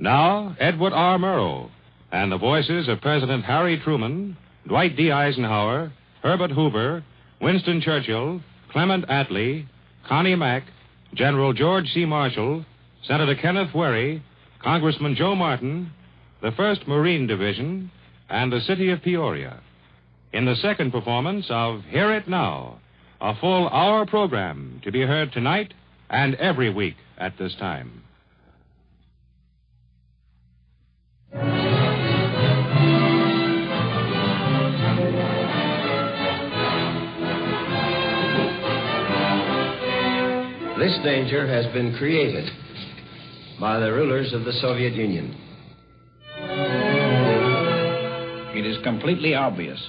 Now, Edward R. Murrow, and the voices of President Harry Truman, Dwight D. Eisenhower, Herbert Hoover, Winston Churchill, Clement Attlee, Connie Mack, General George C. Marshall, Senator Kenneth Wherry, Congressman Joe Martin, the 1st Marine Division, and the city of Peoria. In the second performance of Hear It Now, a full hour program to be heard tonight and every week at this time. This danger has been created by the rulers of the Soviet Union. It is completely obvious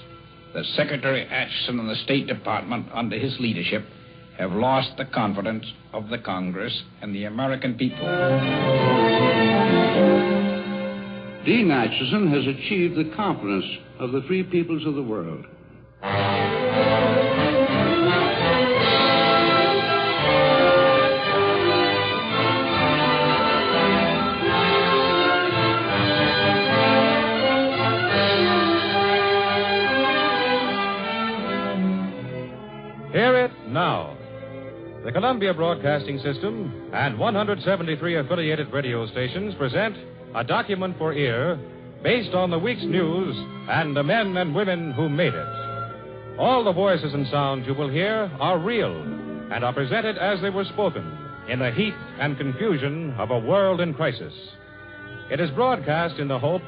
that Secretary Ashton and the State Department, under his leadership, have lost the confidence of the Congress and the American people. Dean Acheson has achieved the confidence of the free peoples of the world. Hear It Now. The Columbia Broadcasting System and 173 affiliated radio stations present a document for ear based on the week's news and the men and women who made it. All the voices and sounds you will hear are real and are presented as they were spoken in the heat and confusion of a world in crisis. It is broadcast in the hope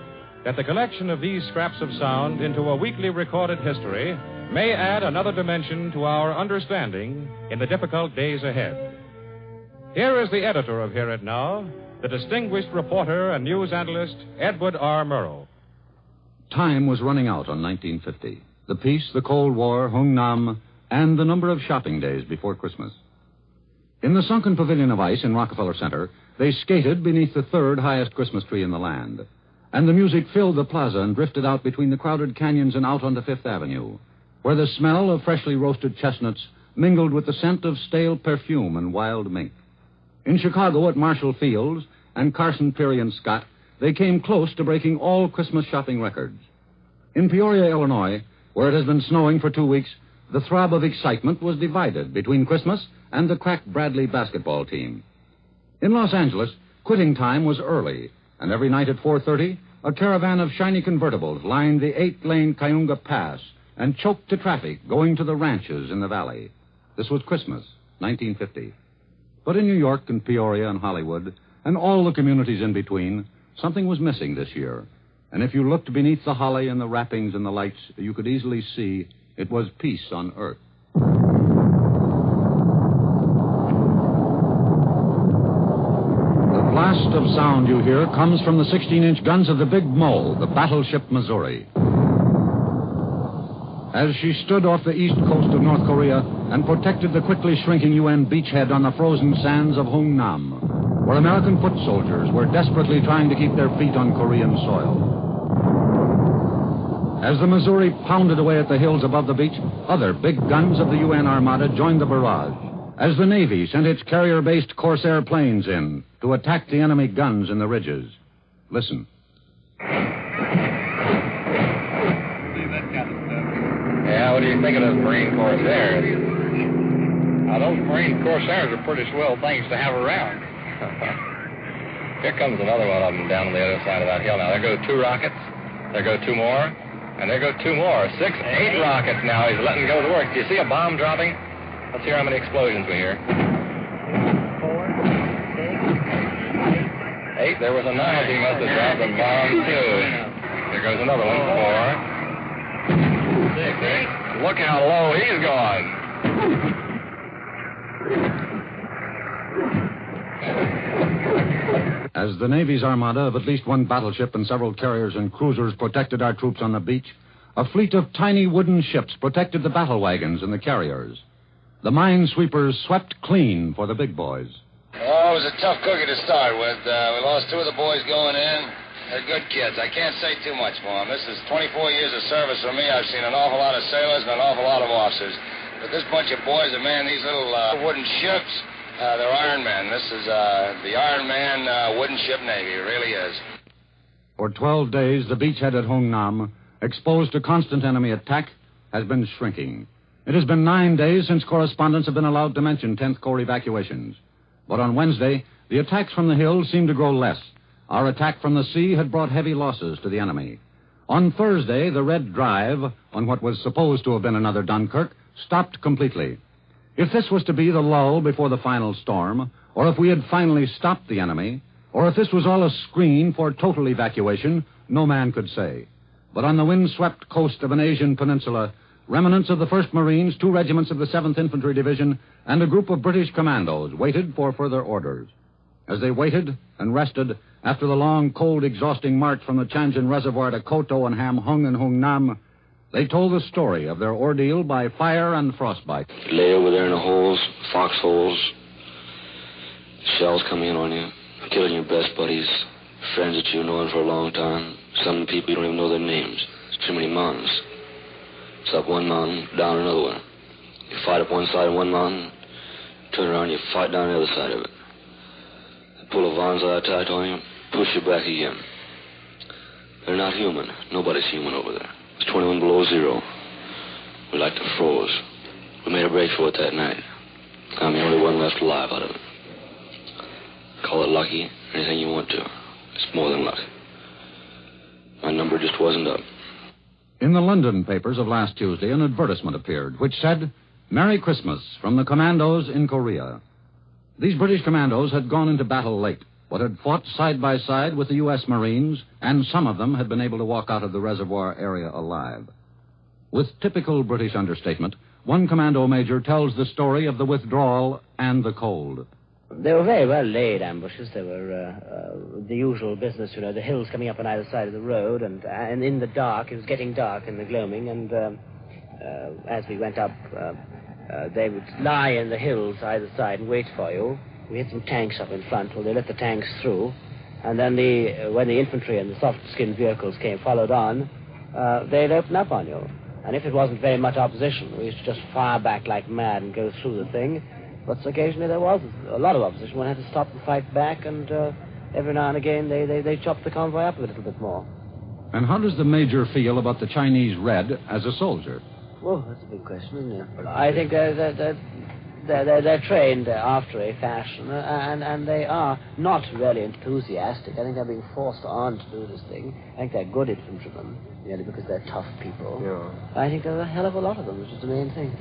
that the collection of these scraps of sound into a weekly recorded history may add another dimension to our understanding in the difficult days ahead. Here is the editor of Hear It Now, the distinguished reporter and news analyst, Edward R. Murrow. Time was running out on 1950. The peace, the Cold War, Hung Nam, and the number of shopping days before Christmas. In the sunken pavilion of ice in Rockefeller Center, they skated beneath the third highest Christmas tree in the land. And the music filled the plaza and drifted out between the crowded canyons and out onto Fifth Avenue, where the smell of freshly roasted chestnuts mingled with the scent of stale perfume and wild mink. In Chicago at Marshall Fields and Carson Pirie and Scott, they came close to breaking all Christmas shopping records. In Peoria, Illinois, where it has been snowing for 2 weeks, the throb of excitement was divided between Christmas and the Crack Bradley basketball team. In Los Angeles, quitting time was early, and every night at 4:30, a caravan of shiny convertibles lined the 8-lane Cayuga Pass and choked to traffic going to the ranches in the valley. This was Christmas, 1950. But in New York and Peoria and Hollywood, and all the communities in between, something was missing this year. And if you looked beneath the holly and the wrappings and the lights, you could easily see it was peace on earth. The blast of sound you hear comes from the 16-inch guns of the Big Mo, the battleship Missouri. As she stood off the east coast of North Korea and protected the quickly shrinking UN beachhead on the frozen sands of Hung Nam, where American foot soldiers were desperately trying to keep their feet on Korean soil. As the Missouri pounded away at the hills above the beach, other big guns of the UN Armada joined the barrage, as the Navy sent its carrier-based Corsair planes in to attack the enemy guns in the ridges. Listen. Yeah, what do you think of those Marine Corsairs? Now, those Marine Corsairs are pretty swell things to have around. Here comes another one of them down on the other side of that hill. Now, there go 2 rockets. There go 2 more. And there go 2 more. 6, 8 rockets now. He's letting go of the works. Do you see a bomb dropping? Let's hear how many explosions we hear. 4, 6, 8. There was a 9th. He must have dropped a bomb, too. There goes another one. 4. 6. Look how low he's gone. As the Navy's armada of at least 1 battleship and several carriers and cruisers protected our troops on the beach, a fleet of tiny wooden ships protected the battle wagons and the carriers. The minesweepers swept clean for the big boys. Oh, it was a tough cookie to start with. We lost 2 of the boys going in. They're good kids. I can't say too much for them. This is 24 years of service for me. I've seen an awful lot of sailors and an awful lot of officers. But this bunch of boys that man these little wooden ships, They're Iron Men. This is the Iron Man wooden ship Navy. It really is. For 12 days, the beachhead at Hung Nam, exposed to constant enemy attack, has been shrinking. It has been 9 days since correspondents have been allowed to mention 10th Corps evacuations. But on Wednesday, the attacks from the hills seemed to grow less. Our attack from the sea had brought heavy losses to the enemy. On Thursday, the Red Drive, on what was supposed to have been another Dunkirk, stopped completely. If this was to be the lull before the final storm, or if we had finally stopped the enemy, or if this was all a screen for total evacuation, no man could say. But on the wind-swept coast of an Asian peninsula, remnants of the 1st Marines, 2 regiments of the 7th Infantry Division, and a group of British commandos waited for further orders. As they waited and rested after the long, cold, exhausting march from the Changjin Reservoir to Koto and Ham Hung and Hung Nam, they told the story of their ordeal by fire and frostbite. You lay over there in the holes, foxholes, shells coming in on you, killing your best buddies, friends that you've known for a long time. Some people you don't even know their names. There's too many mountains. It's up one mountain, down another one. You fight up one side of one mountain, turn around, you fight down the other side of it. They pull a Vanzai tight on you, push you back again. They're not human. Nobody's human over there. It's 21 below zero. We like to froze. We made a break for it that night. I'm the only one left alive out of it. Call it lucky, anything you want to. It's more than luck. My number just wasn't up. In the London papers of last Tuesday, an advertisement appeared which said, "Merry Christmas from the commandos in Korea." These British commandos had gone into battle late, but had fought side by side with the U.S. Marines, and some of them had been able to walk out of the reservoir area alive. With typical British understatement, one commando major tells the story of the withdrawal and the cold. They were very well laid ambushes. They were the usual business, you know, the hills coming up on either side of the road, and in the dark, it was getting dark in the gloaming, and as we went up, they would lie in the hills either side and wait for you. We had some tanks up in front. Well, they let the tanks through, and then when the infantry and the soft-skinned vehicles followed on, they'd open up on you. And if it wasn't very much opposition, we used to just fire back like mad and go through the thing. But occasionally there was a lot of opposition. One had to stop and fight back, and every now and again they chopped the convoy up a little bit more. And how does the major feel about the Chinese Red as a soldier? Well, that's a big question, isn't it? I think they're trained after a fashion, and they are not really enthusiastic. I think they're being forced on to do this thing. I think they're good infantrymen, merely because they're tough people. Yeah. I think there's a hell of a lot of them, which is the main thing.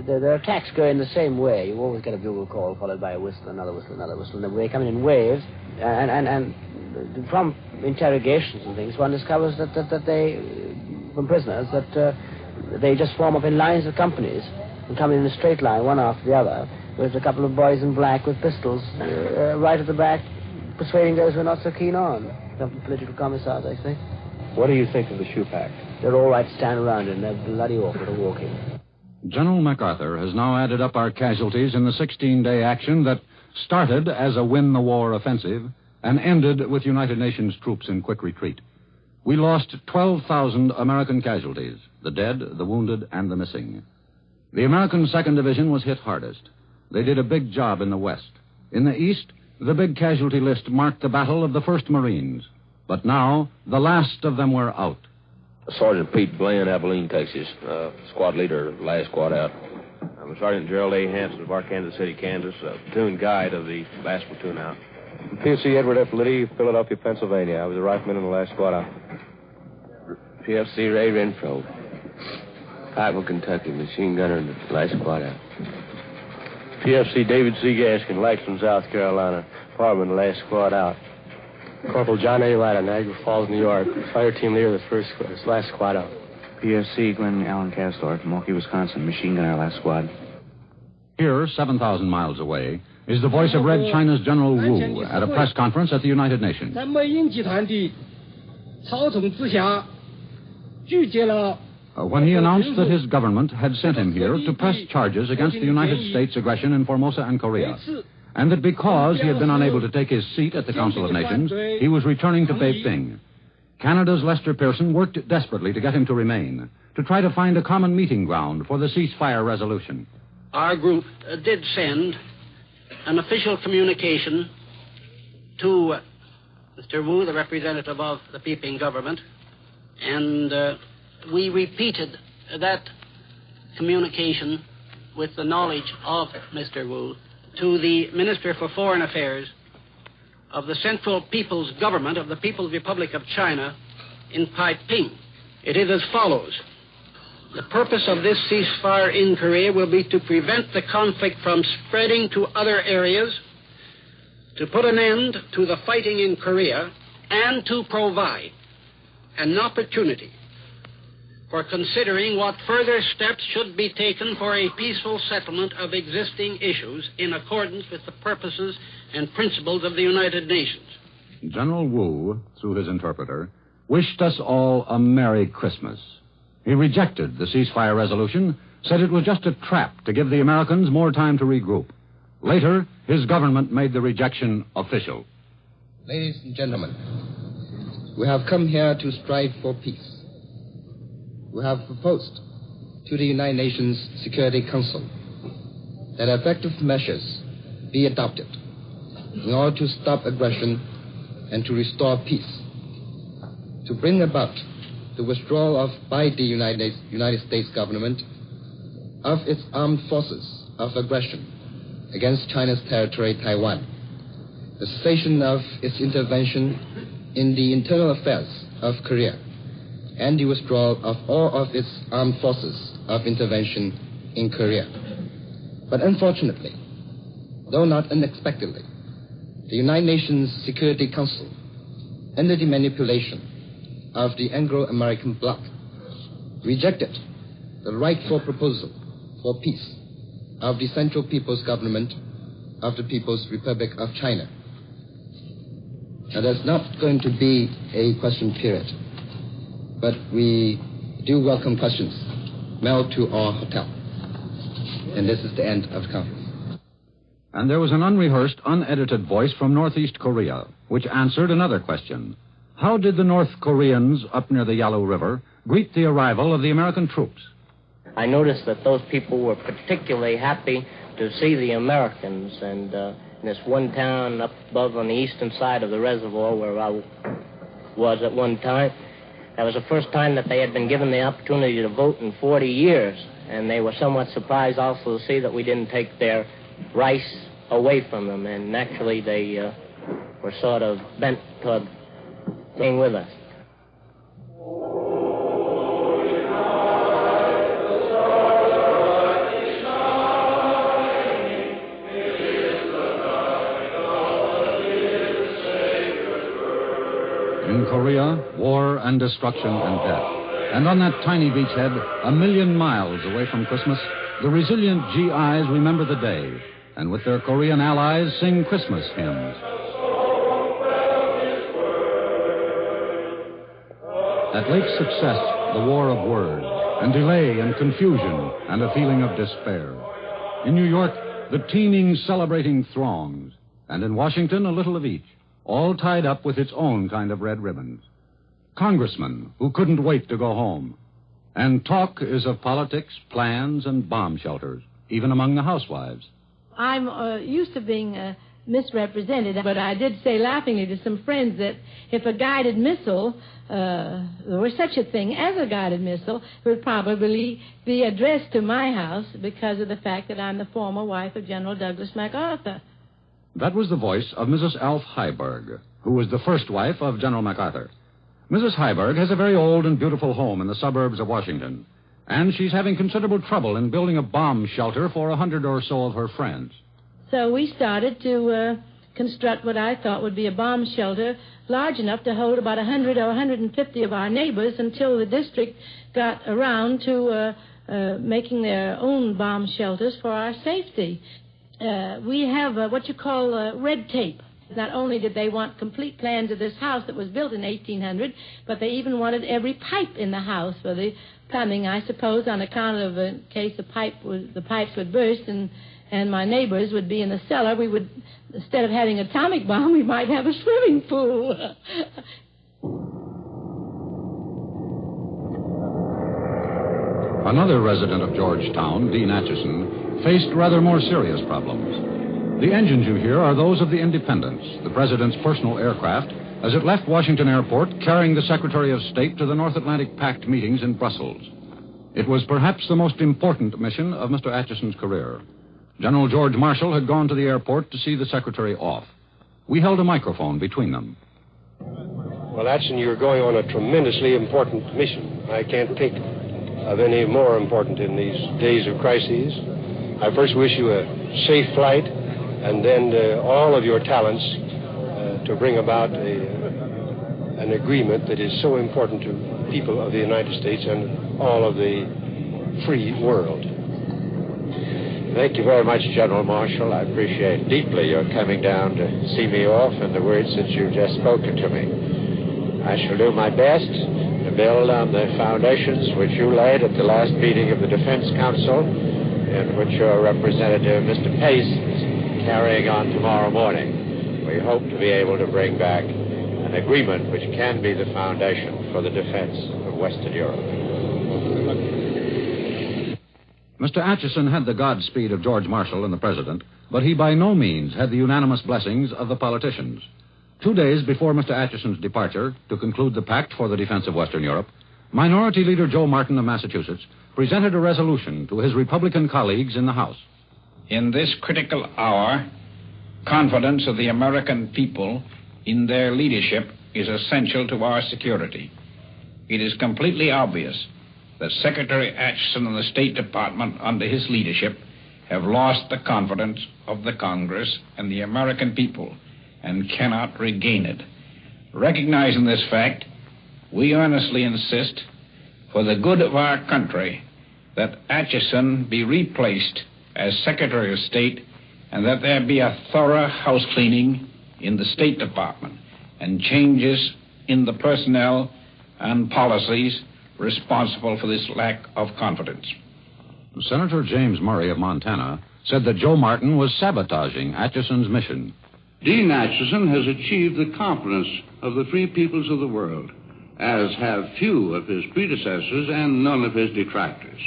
Their attacks go in the same way. You always get a bugle call followed by a whistle, another whistle, another whistle, and they come in waves. And from interrogations and things, one discovers that they, from prisoners, that they just form up in lines of companies and come in a straight line, one after the other, with a couple of boys in black with pistols right at the back, persuading those who are not so keen on. Some political commissars, I think. What do you think of the shoe pack? They're all right to stand around in. They're bloody awful to walk in. General MacArthur has now added up our casualties in the 16-day action that started as a win-the-war offensive and ended with United Nations troops in quick retreat. We lost 12,000 American casualties, the dead, the wounded, and the missing. The American 2nd Division was hit hardest. They did a big job in the west. In the east, the big casualty list marked the battle of the 1st Marines. But now, the last of them were out. Sergeant Pete Glenn, Abilene, Texas. Squad leader, last squad out. I'm Sergeant Gerald A. Hanson of Arkansas City, Kansas, platoon guide of the last platoon out. PFC Edward F. Liddy, Philadelphia, Pennsylvania. I was a rifleman in the last squad out. PFC Ray Renfro, Pikeville, Kentucky, machine gunner in the last squad out. PFC David C. Gaskin, Langston, South Carolina, fireman, the last squad out. Corporal John A. Ryder, Niagara Falls, New York, fire team leader, the last squad out. PFC Glenn Allen Castor, Milwaukee, Wisconsin, machine gunner, last squad. Here, 7,000 miles away, is the voice of Red China's General Wu at a press conference at the United Nations. When he announced that his government had sent him here to press charges against the United States' aggression in Formosa and Korea, and that because he had been unable to take his seat at the Council of Nations, he was returning to Beiping. Canada's Lester Pearson worked desperately to get him to remain, to try to find a common meeting ground for the ceasefire resolution. Our group did send an official communication to Mr. Wu, the representative of the Peeping government, and we repeated that communication with the knowledge of Mr. Wu to the Minister for Foreign Affairs of the Central People's Government of the People's Republic of China in Taiping. It is as follows. The purpose of this ceasefire in Korea will be to prevent the conflict from spreading to other areas, to put an end to the fighting in Korea, and to provide an opportunity for considering what further steps should be taken for a peaceful settlement of existing issues in accordance with the purposes and principles of the United Nations. General Wu, through his interpreter, wished us all a Merry Christmas. He rejected the ceasefire resolution, said it was just a trap to give the Americans more time to regroup. Later, his government made the rejection official. Ladies and gentlemen, we have come here to strive for peace. We have proposed to the United Nations Security Council that effective measures be adopted in order to stop aggression and to restore peace, to bring about the withdrawal by the United States government of its armed forces of aggression against China's territory, Taiwan, the cessation of its intervention in the internal affairs of Korea, and the withdrawal of all of its armed forces of intervention in Korea. But unfortunately, though not unexpectedly, the United Nations Security Council, under the manipulation of the Anglo-American bloc, rejected the rightful proposal for peace of the Central People's Government of the People's Republic of China. Now, there's not going to be a question period, but we do welcome questions mailed to our hotel. And this is the end of the conference. And there was an unrehearsed, unedited voice from Northeast Korea, which answered another question. How did the North Koreans up near the Yalu River greet the arrival of the American troops? I noticed that those people were particularly happy to see the Americans, and in this one town up above on the eastern side of the reservoir where I was at one time, that was the first time that they had been given the opportunity to vote in 40 years, and they were somewhat surprised also to see that we didn't take their rice away from them, and actually they were sort of bent toward being with us. In Korea, war and destruction and death. And on that tiny beachhead, 1,000,000 miles away from Christmas, the resilient GIs remember the day, and with their Korean allies sing Christmas hymns. At Lake Success, the war of words, and delay and confusion, and a feeling of despair. In New York, the teeming, celebrating throngs, and in Washington, a little of each, all tied up with its own kind of red ribbons. Congressmen who couldn't wait to go home. And talk is of politics, plans, and bomb shelters, even among the housewives. I'm used to being misrepresented, but I did say laughingly to some friends that if a guided missile, there were such a thing as a guided missile, it would probably be addressed to my house because of the fact that I'm the former wife of General Douglas MacArthur. That was the voice of Mrs. Alf Heiberg, who was the first wife of General MacArthur. Mrs. Heiberg has a very old and beautiful home in the suburbs of Washington, and she's having considerable trouble in building a bomb shelter for 100 or so of her friends. So we started to construct what I thought would be a bomb shelter large enough to hold about 100 or 150 of our neighbors until the district got around to making their own bomb shelters for our safety. We have what you call red tape. Not only did they want complete plans of this house that was built in 1800, but they even wanted every pipe in the house for the plumbing, I suppose, on account of in case the pipes would burst and my neighbors would be in the cellar. We would, instead of having an atomic bomb, we might have a swimming pool. Another resident of Georgetown, Dean Atchison, faced rather more serious problems. The engines you hear are those of the Independence, the President's personal aircraft, as it left Washington Airport carrying the Secretary of State to the North Atlantic Pact meetings in Brussels. It was perhaps the most important mission of Mr. Atchison's career. General George Marshall had gone to the airport to see the Secretary off. We held a microphone between them. Well, Atchison, you're going on a tremendously important mission. I can't think of any more important in these days of crises. I first wish you a safe flight, and then all of your talents to bring about an agreement that is so important to people of the United States and all of the free world. Thank you very much, General Marshall. I appreciate deeply your coming down to see me off and the words that you've just spoken to me. I shall do my best to build on the foundations which you laid at the last meeting of the Defense Council and which your representative, Mr. Pace, is carrying on tomorrow morning. We hope to be able to bring back an agreement which can be the foundation for the defense of Western Europe. Mr. Atchison had the Godspeed of George Marshall and the President, but he by no means had the unanimous blessings of the politicians. 2 days before Mr. Atchison's departure to conclude the pact for the defense of Western Europe, Minority Leader Joe Martin of Massachusetts presented a resolution to his Republican colleagues in the House. In this critical hour, confidence of the American people in their leadership is essential to our security. It is completely obvious that Secretary Atchison and the State Department under his leadership have lost the confidence of the Congress and the American people and cannot regain it. Recognizing this fact, we earnestly insist, for the good of our country, that Atchison be replaced as Secretary of State and that there be a thorough house cleaning in the State Department and changes in the personnel and policies responsible for this lack of confidence. Senator James Murray of Montana said that Joe Martin was sabotaging Atchison's mission. Dean Atchison has achieved the confidence of the free peoples of the world, as have few of his predecessors and none of his detractors.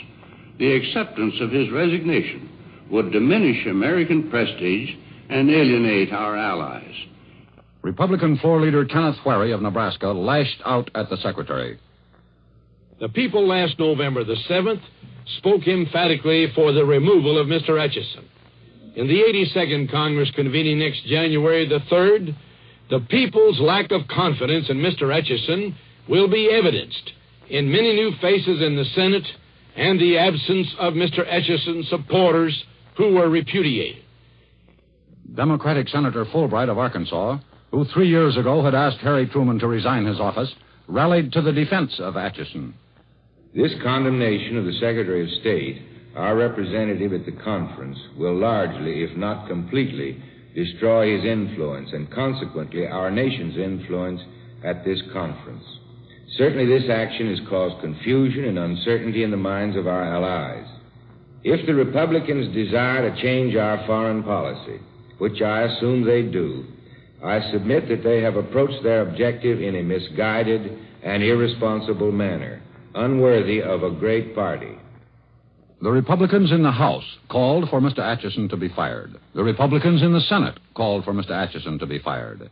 The acceptance of his resignation would diminish American prestige and alienate our allies. Republican floor leader Kenneth Wherry of Nebraska lashed out at the Secretary. The people last November the 7th spoke emphatically for the removal of Mr. Atchison. In the 82nd Congress convening next January the 3rd, the people's lack of confidence in Mr. Atchison will be evidenced in many new faces in the Senate and the absence of Mr. Atchison's supporters who were repudiated. Democratic Senator Fulbright of Arkansas, who 3 years ago had asked Harry Truman to resign his office, rallied to the defense of Atchison. This condemnation of the Secretary of State, our representative at the conference, will largely, if not completely, destroy his influence and consequently our nation's influence at this conference. Certainly this action has caused confusion and uncertainty in the minds of our allies. If the Republicans desire to change our foreign policy, which I assume they do, I submit that they have approached their objective in a misguided and irresponsible manner, unworthy of a great party. The Republicans in the House called for Mr. Atchison to be fired. The Republicans in the Senate called for Mr. Atchison to be fired.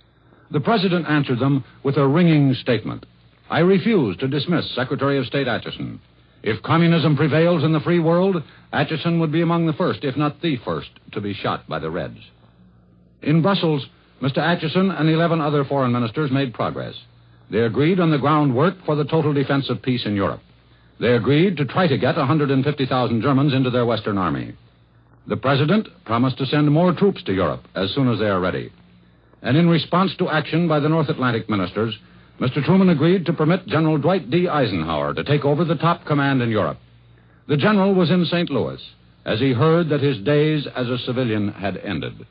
The President answered them with a ringing statement. I refuse to dismiss Secretary of State Atchison. If communism prevails in the free world, Atchison would be among the first, if not the first, to be shot by the Reds. In Brussels, Mr. Atchison and 11 other foreign ministers made progress. They agreed on the groundwork for the total defense of peace in Europe. They agreed to try to get 150,000 Germans into their Western Army. The President promised to send more troops to Europe as soon as they are ready. And in response to action by the North Atlantic ministers, Mr. Truman agreed to permit General Dwight D. Eisenhower to take over the top command in Europe. The general was in St. Louis as he heard that his days as a civilian had ended.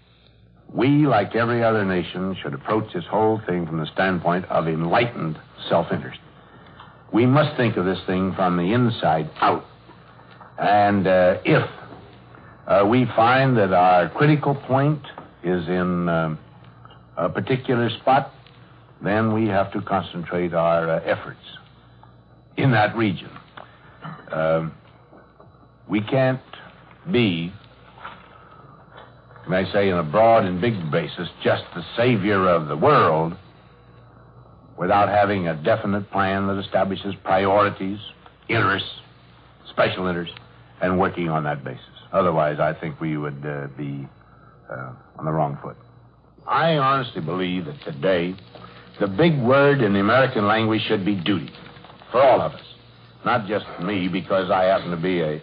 We, like every other nation, should approach this whole thing from the standpoint of enlightened self-interest. We must think of this thing from the inside out. And if we find that our critical point is in a particular spot, then we have to concentrate our efforts in that region. We can't be can I say, in a broad and big basis, just the savior of the world without having a definite plan that establishes priorities, interests, special interests, and working on that basis. Otherwise, I think we would be on the wrong foot. I honestly believe that today, the big word in the American language should be duty for all of us. Not just me, because I happen to be a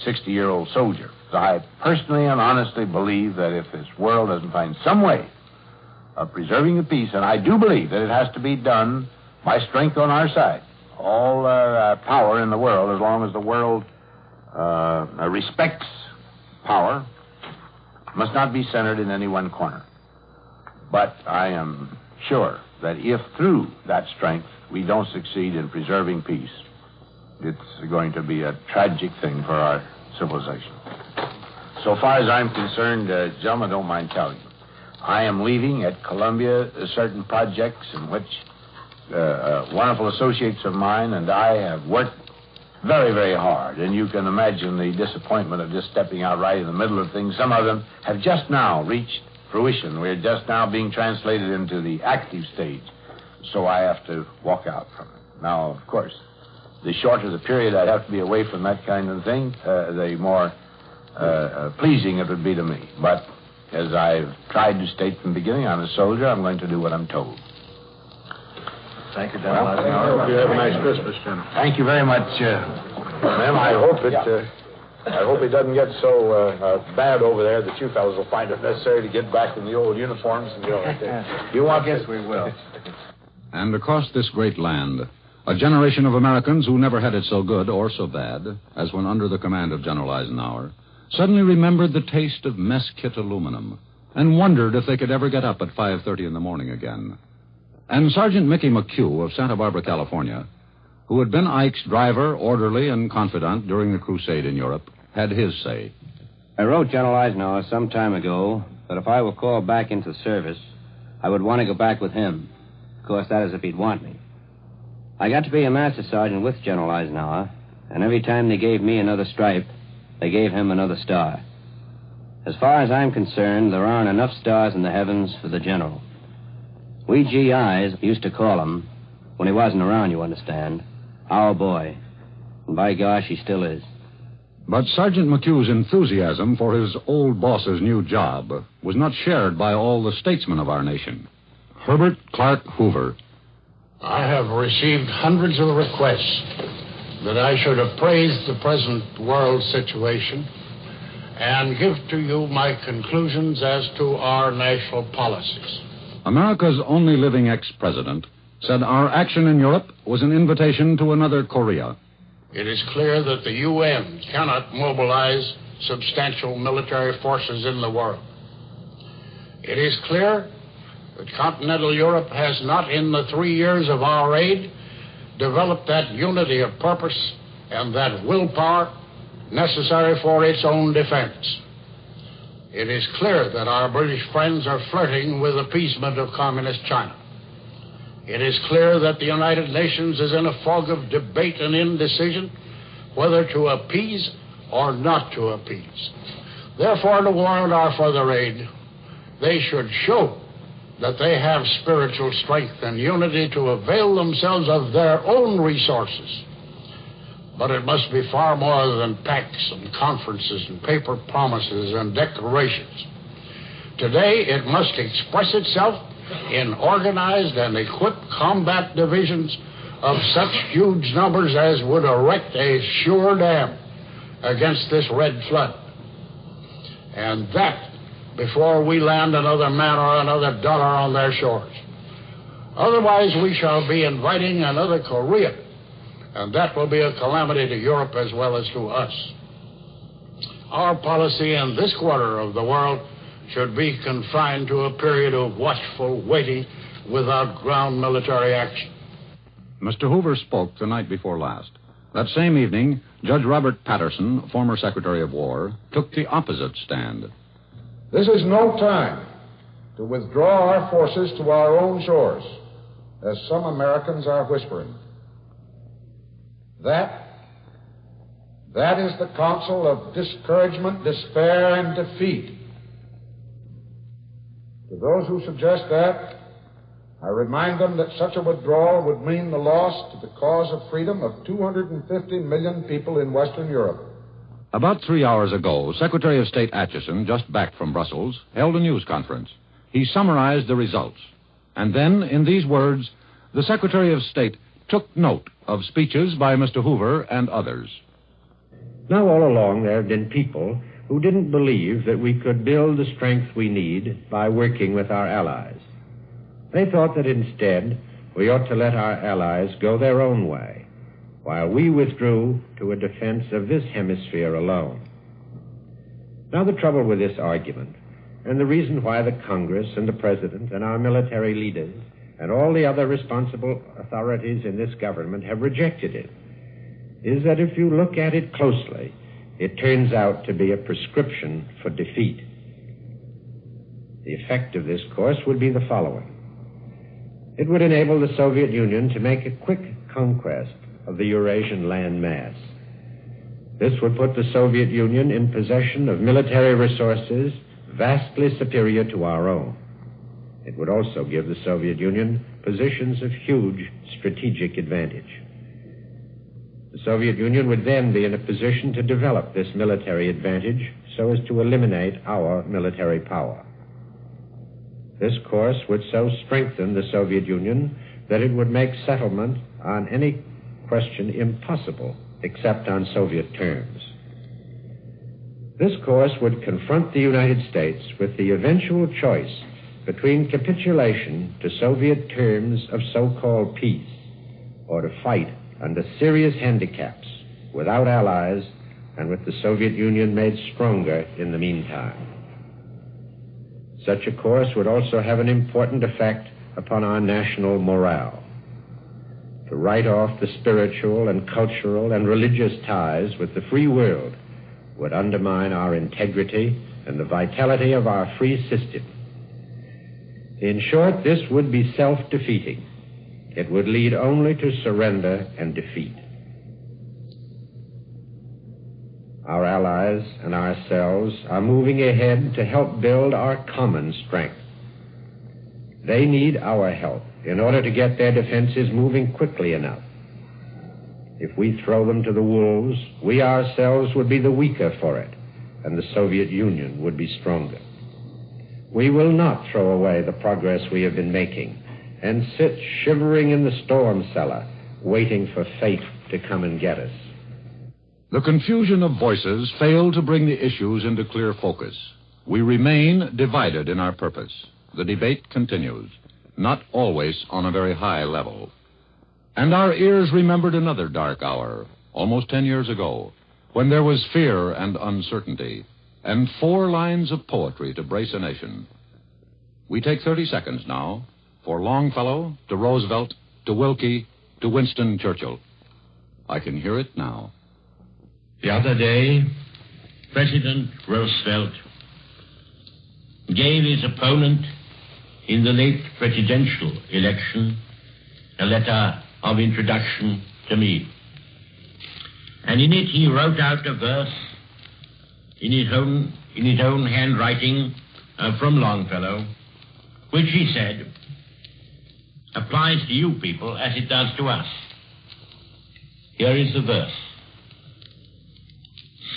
60-year-old soldier. I personally and honestly believe that if this world doesn't find some way of preserving the peace, and I do believe that it has to be done by strength on our side, all power in the world, as long as the world respects power, must not be centered in any one corner. But I am sure that if through that strength we don't succeed in preserving peace, it's going to be a tragic thing for our civilization. So far as I'm concerned, gentlemen, don't mind telling you, I am leaving at Columbia certain projects in which wonderful associates of mine and I have worked very, very hard. And you can imagine the disappointment of just stepping out right in the middle of things. Some of them have just now reached fruition. We're just now being translated into the active stage. So I have to walk out from it. Now, of course, the shorter the period I'd have to be away from that kind of thing, the more pleasing it would be to me. But as I've tried to state from the beginning, I'm a soldier. I'm going to do what I'm told. Thank you, General Eisenhower. I hope you have a nice Christmas, General. Thank you very much, ma'am. I hope it doesn't get so bad over there that you fellows will find it necessary to get back in the old uniforms and go like that. I guess we will. And across this great land, a generation of Americans who never had it so good or so bad as when under the command of General Eisenhower suddenly remembered the taste of mess kit aluminum and wondered if they could ever get up at 5:30 in the morning again. And Sergeant Mickey McHugh of Santa Barbara, California, who had been Ike's driver, orderly, and confidant during the crusade in Europe, had his say. I wrote General Eisenhower some time ago that if I were called back into service, I would want to go back with him. Of course, that is if he'd want me. I got to be a master sergeant with General Eisenhower, and every time they gave me another stripe, they gave him another star. As far as I'm concerned, there aren't enough stars in the heavens for the general. We GIs used to call him, when he wasn't around, you understand, our boy. And by gosh, he still is. But Sergeant McHugh's enthusiasm for his old boss's new job was not shared by all the statesmen of our nation. Herbert Clark Hoover. I have received hundreds of requests that I should appraise the present world situation and give to you my conclusions as to our national policies. America's only living ex-president said our action in Europe was an invitation to another Korea. It is clear that the UN cannot mobilize substantial military forces in the world. It is clear that continental Europe has not, in the 3 years of our aid, developed that unity of purpose and that willpower necessary for its own defense. It is clear that our British friends are flirting with appeasement of communist China. It is clear that the United Nations is in a fog of debate and indecision whether to appease or not to appease. Therefore, to warrant our further aid, they should show that they have spiritual strength and unity to avail themselves of their own resources. But it must be far more than pacts and conferences and paper promises and declarations. Today, it must express itself in organized and equipped combat divisions of such huge numbers as would erect a sure dam against this red flood. And that before we land another man or another dollar on their shores. Otherwise, we shall be inviting another Korea, and that will be a calamity to Europe as well as to us. Our policy in this quarter of the world should be confined to a period of watchful waiting without ground military action. Mr. Hoover spoke the night before last. That same evening, Judge Robert Patterson, former Secretary of War, took the opposite stand. This is no time to withdraw our forces to our own shores, as some Americans are whispering. That is the counsel of discouragement, despair, and defeat. To those who suggest that, I remind them that such a withdrawal would mean the loss to the cause of freedom of 250 million people in Western Europe. About 3 hours ago, Secretary of State Atchison, just back from Brussels, held a news conference. He summarized the results. And then, in these words, the Secretary of State took note of speeches by Mr. Hoover and others. Now, all along, there have been people who didn't believe that we could build the strength we need by working with our allies. They thought that instead we ought to let our allies go their own way, while we withdrew to a defense of this hemisphere alone. Now, the trouble with this argument, and the reason why the Congress and the President and our military leaders and all the other responsible authorities in this government have rejected it, is that if you look at it closely, it turns out to be a prescription for defeat. The effect of this course would be the following. It would enable the Soviet Union to make a quick conquest of the Eurasian land mass. This would put the Soviet Union in possession of military resources vastly superior to our own. It would also give the Soviet Union positions of huge strategic advantage. The Soviet Union would then be in a position to develop this military advantage so as to eliminate our military power. This course would so strengthen the Soviet Union that it would make settlement on any question impossible except on Soviet terms. This course would confront the United States with the eventual choice between capitulation to Soviet terms of so-called peace or to fight under serious handicaps without allies and with the Soviet Union made stronger in the meantime. Such a course would also have an important effect upon our national morale. To write off the spiritual and cultural and religious ties with the free world would undermine our integrity and the vitality of our free system. In short, this would be self-defeating. It would lead only to surrender and defeat. Our allies and ourselves are moving ahead to help build our common strength. They need our help in order to get their defenses moving quickly enough. If we throw them to the wolves, we ourselves would be the weaker for it, and the Soviet Union would be stronger. We will not throw away the progress we have been making and sit shivering in the storm cellar, waiting for fate to come and get us. The confusion of voices failed to bring the issues into clear focus. We remain divided in our purpose. The debate continues, not always on a very high level. And our ears remembered another dark hour, almost 10 years ago, when there was fear and uncertainty, and 4 lines of poetry to brace a nation. We take 30 seconds now for Longfellow, to Roosevelt, to Wilkie, to Winston Churchill. I can hear it now. The other day, President Roosevelt gave his opponent in the late presidential election a letter of introduction to me. And in it he wrote out a verse in his own handwriting from Longfellow, which he said applies to you people as it does to us. Here is the verse.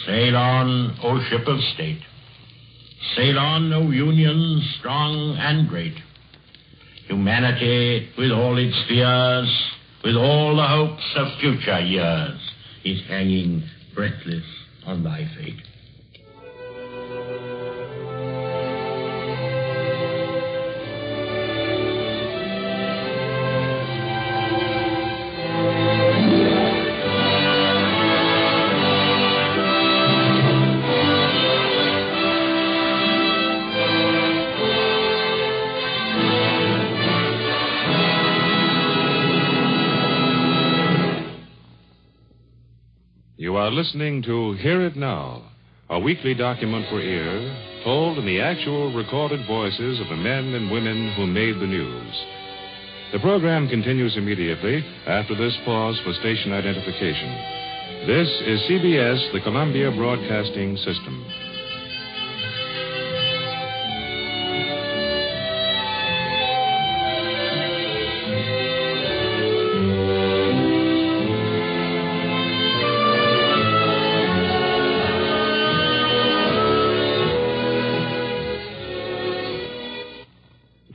Sail on, O ship of state. Sail on, O Union strong and great. Humanity, with all its fears, with all the hopes of future years, is hanging breathless on thy fate. You are listening to Hear It Now, a weekly document for ear, told in the actual recorded voices of the men and women who made the news. The program continues immediately after this pause for station identification. This is CBS, the Columbia Broadcasting System.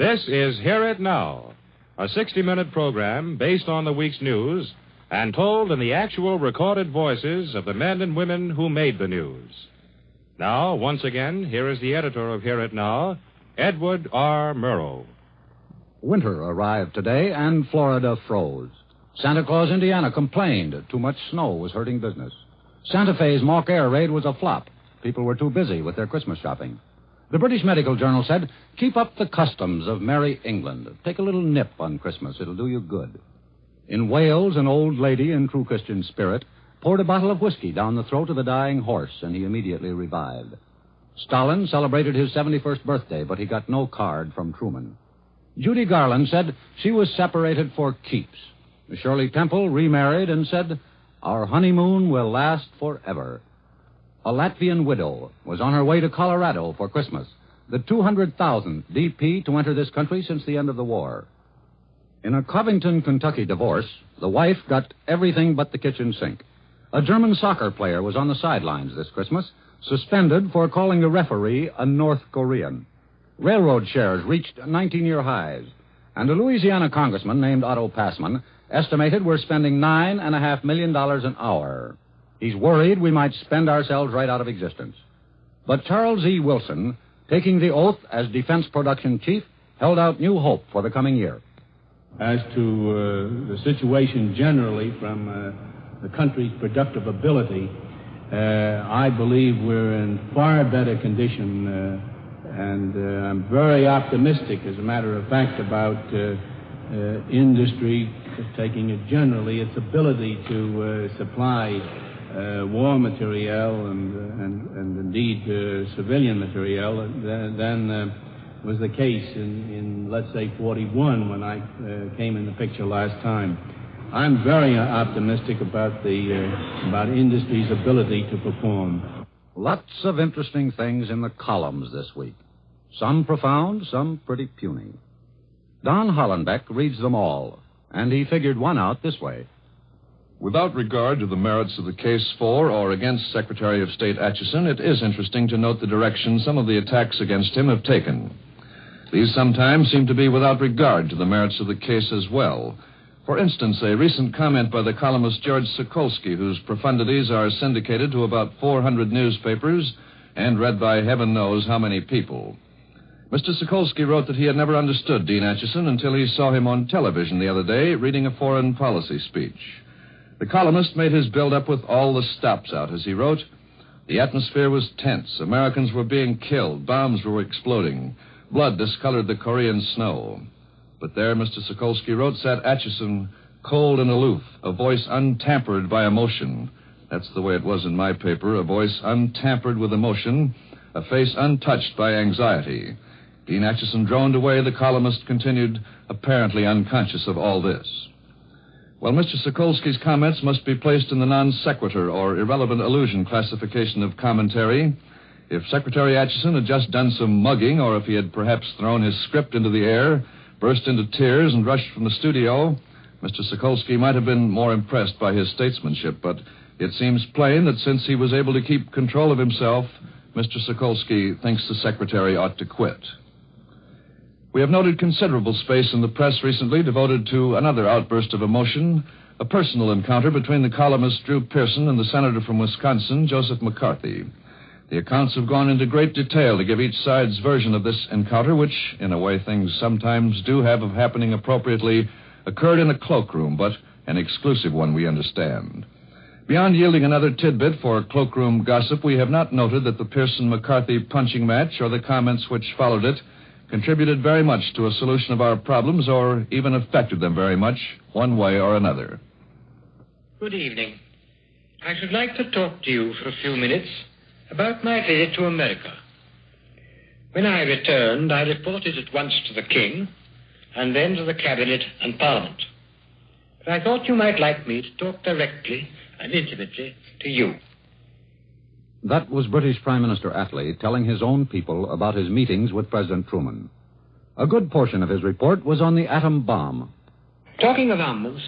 This is Hear It Now, a 60-minute program based on the week's news and told in the actual recorded voices of the men and women who made the news. Now, once again, here is the editor of Hear It Now, Edward R. Murrow. Winter arrived today, and Florida froze. Santa Claus, Indiana, complained too much snow was hurting business. Santa Fe's mock air raid was a flop. People were too busy with their Christmas shopping. The British Medical Journal said, keep up the customs of merry England. Take a little nip on Christmas. It'll do you good. In Wales, an old lady in true Christian spirit poured a bottle of whiskey down the throat of the dying horse, and he immediately revived. Stalin celebrated his 71st birthday, but he got no card from Truman. Judy Garland said she was separated for keeps. Shirley Temple remarried and said, our honeymoon will last forever. A Latvian widow was on her way to Colorado for Christmas, the 200,000th DP to enter this country since the end of the war. In a Covington, Kentucky divorce, the wife got everything but the kitchen sink. A German soccer player was on the sidelines this Christmas, suspended for calling the referee a North Korean. Railroad shares reached 19-year highs, and a Louisiana congressman named Otto Passman estimated we're spending $9.5 million an hour. He's worried we might spend ourselves right out of existence. But Charles E. Wilson, taking the oath as Defense Production Chief, held out new hope for the coming year. As to the situation generally from the country's productive ability, I believe we're in far better condition, and I'm very optimistic, as a matter of fact, about industry, taking it generally, its ability to supply war material and indeed civilian material than was the case in let's say, 41 when I came in the picture last time. I'm very optimistic about industry's ability to perform. Lots of interesting things in the columns this week. Some profound, some pretty puny. Don Hollenbeck reads them all, and he figured one out this way. Without regard to the merits of the case for or against Secretary of State Atchison, it is interesting to note the direction some of the attacks against him have taken. These sometimes seem to be without regard to the merits of the case as well. For instance, a recent comment by the columnist George Sokolsky, whose profundities are syndicated to about 400 newspapers and read by heaven knows how many people. Mr. Sokolsky wrote that he had never understood Dean Atchison until he saw him on television the other day reading a foreign policy speech. The columnist made his build-up with all the stops out, as he wrote. The atmosphere was tense. Americans were being killed. Bombs were exploding. Blood discolored the Korean snow. But there, Mr. Sokolsky wrote, sat Atchison, cold and aloof, a voice untampered by emotion. That's the way it was in my paper, a voice untampered with emotion, a face untouched by anxiety. Dean Atchison droned away. The columnist continued, apparently unconscious of all this. Well, Mr. Sokolsky's comments must be placed in the non sequitur or irrelevant allusion classification of commentary. If Secretary Atchison had just done some mugging, or if he had perhaps thrown his script into the air, burst into tears, and rushed from the studio, Mr. Sokolsky might have been more impressed by his statesmanship. But it seems plain that since he was able to keep control of himself, Mr. Sokolsky thinks the Secretary ought to quit. We have noted considerable space in the press recently devoted to another outburst of emotion, a personal encounter between the columnist Drew Pearson and the senator from Wisconsin, Joseph McCarthy. The accounts have gone into great detail to give each side's version of this encounter, which, in a way things sometimes do have of happening appropriately, occurred in a cloakroom, but an exclusive one, we understand. Beyond yielding another tidbit for cloakroom gossip, we have not noted that the Pearson-McCarthy punching match or the comments which followed it contributed very much to a solution of our problems or even affected them very much, one way or another. Good evening. I should like to talk to you for a few minutes about my visit to America. When I returned, I reported at once to the King and then to the Cabinet and Parliament. But I thought you might like me to talk directly and intimately to you. That was British Prime Minister Attlee telling his own people about his meetings with President Truman. A good portion of his report was on the atom bomb. Talking of armaments,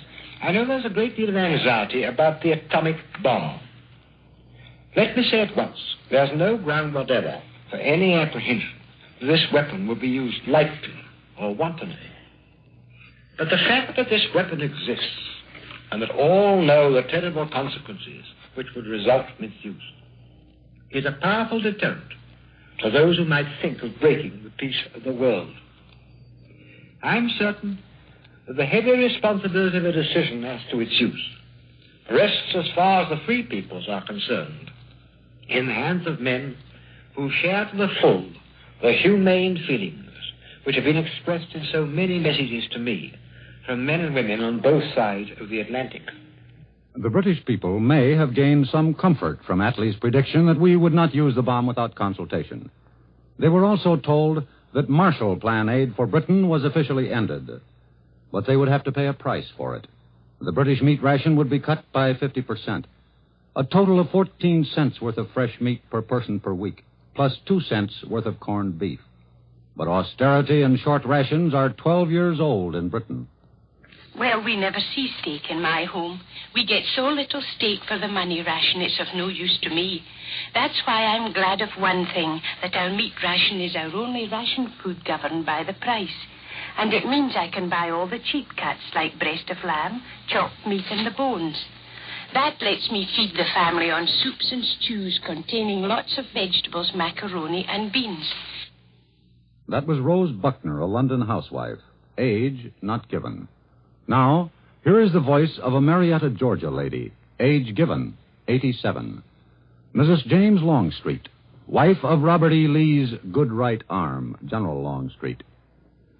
I know there's a great deal of anxiety about the atomic bomb. Let me say at once, there's no ground whatever for any apprehension that this weapon will be used lightly or wantonly. But the fact that this weapon exists, and that all know the terrible consequences which would result from its use, is a powerful deterrent to those who might think of breaking the peace of the world. I am certain that the heavy responsibility of a decision as to its use rests, as far as the free peoples are concerned, in the hands of men who share to the full the humane feelings which have been expressed in so many messages to me from men and women on both sides of the Atlantic. The British people may have gained some comfort from Attlee's prediction that we would not use the bomb without consultation. They were also told that Marshall Plan aid for Britain was officially ended, but they would have to pay a price for it. The British meat ration would be cut by 50%, a total of 14 cents worth of fresh meat per person per week, plus 2 cents worth of corned beef. But austerity and short rations are 12 years old in Britain. Well, we never see steak in my home. We get so little steak for the money ration, it's of no use to me. That's why I'm glad of one thing, that our meat ration is our only ration food governed by the price. And it means I can buy all the cheap cuts, like breast of lamb, chopped meat, and the bones. That lets me feed the family on soups and stews containing lots of vegetables, macaroni, and beans. That was Rose Buckner, a London housewife. Age not given. Now, here is the voice of a Marietta, Georgia lady. Age given, 87. Mrs. James Longstreet, wife of Robert E. Lee's good right arm, General Longstreet.